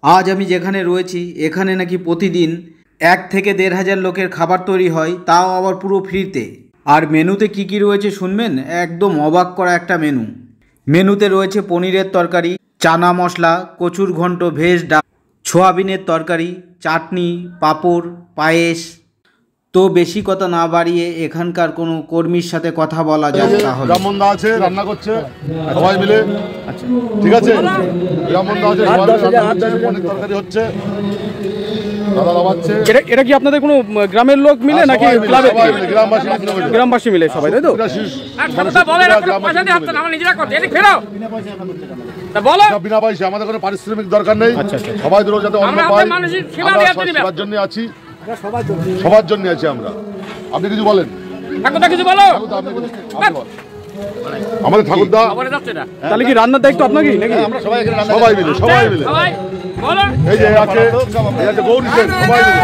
আজ আমি যেখানে রয়েছি এখানে নাকি প্রতিদিন 1 থেকে 1,500 লোকের খাবার তৈরি হয়, তাও আবার পুরো ফ্রিতে। আর মেনুতে কি কি রয়েছে শুনবেন, একদম অবাক করা একটা মেনু। মেনুতে রয়েছে পনিরের তরকারি, চানা মশলা, কচুর ঘন্ট, ভেজ ডাল, সোয়াবিনের তরকারি, চাটনি, পাঁপড়, পায়েস। তো বেশি কথা না বাড়িয়ে এখানকার কোনো কর্মীর সাথে কথা বলা যাক। তাহলে ব্রাহ্মণদা আছে, রান্না করছে সবাই মিলে। আচ্ছা ঠিক আছে, ব্রাহ্মণদা আছে, পনির তরকারি হচ্ছে, দাদা লাগাচ্ছে। এটা কি আপনাদের কোনো গ্রামের লোক মিলে নাকি ক্লাবে? গ্রামবাসী মিলে সবাই, তাই তো? বিনা পয়সা, আমাদের কোনো পারিশ্রমিক দরকার নেই। সবাই ধরো যাতে অন্য পাই, সবার জন্য আছি, সবার জন্য আছি আমরা। আপনি কিছু বলেন, কিছু বলো। আমাদের ঠাকুরদা। তাহলে কি রান্নার দায়িত্ব আপনাকে নাকি? সবাই মিলে এই যে আছে গৌরী সেন, সবাই মিলে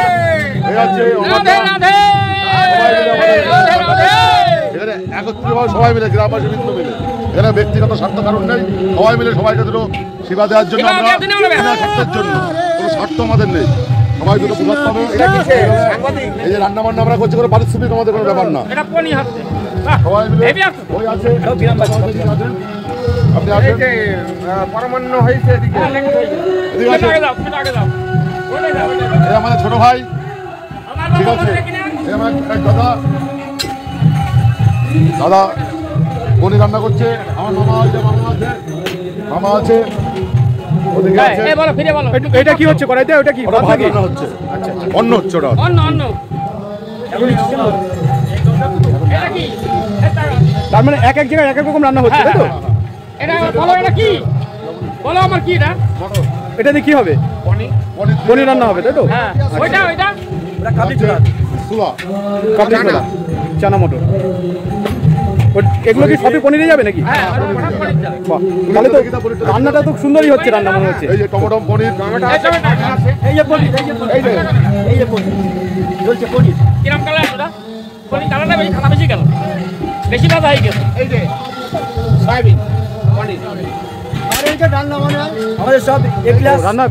এই আছে এখানে একত্রিতভাবে সবাই মিলে, গ্রামবাসী বৃন্দ মিলে। এখানে ব্যক্তিগত স্বার্থ কারণ নেই, সবাই মিলে সবাইকে দুটো সেবা দেওয়ার জন্য, আমরা স্বার্থের জন্য, কোনো স্বার্থ আমাদের নেই। সবাই দুটো প্রসাদ পাবে। এই যে রান্না বান্না আমরা করছি, কোনো পারিশ্রমিক আমাদের কোনো ব্যাপার না। সবাই মিলে ওই আছে, আপনি আসেন। পরমান্ন হয়েছে আমাদের ছোট ভাই, ঠিক আছে। আমার এক দাদা, দাদা উনি রান্না করছে। আমার মামা আছে, মামা আছে। এটা কি হচ্ছে কড়াইতে? ওটা কি রান্না হচ্ছে? অন্ন হচ্ছে, ওটা তার মানে এক এক জায়গায় এক এক রকম রান্না হচ্ছে, তাই তো? এটা দিয়ে কি হবে? পনির রান্না হবে, তাই তো? কাবলি ছোলা, চানা মটর, এগুলো কি সবই পনিরে যাবে নাকি? তাহলে তো রান্নাটা তো সুন্দরই হচ্ছে, রান্না মনে হচ্ছে। এই যে টমেটো পনির, এই যে পনির, এই যে পনির চলছে। পনির কিরম কালার? পনির কালারটা বেশি খানা, বেশি গেল, বেশি ভাজা হয়ে গেছে। এই যে সয়াবিন পনির, আর এই যে রান্না মানে আমাদের সব এক গ্লাস রান্না।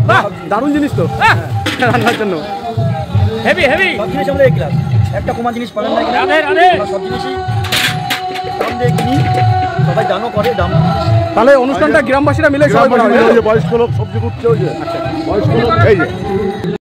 দারুণ জিনিস তো রান্নার জন্য, হেভি হেভি সব জিনিস আমাদের এক গ্লাস। একটা কমা জিনিস পাবেন না, সব জিনিসই দাম দিয়ে কিনি, সবাই দানও করে দাম। তাহলে অনুষ্ঠানটা গ্রামবাসীরা মিলে সবাই বয়স্ক লোক সবজি কুটছে, ওই যে বয়স্ক লোক, এই যে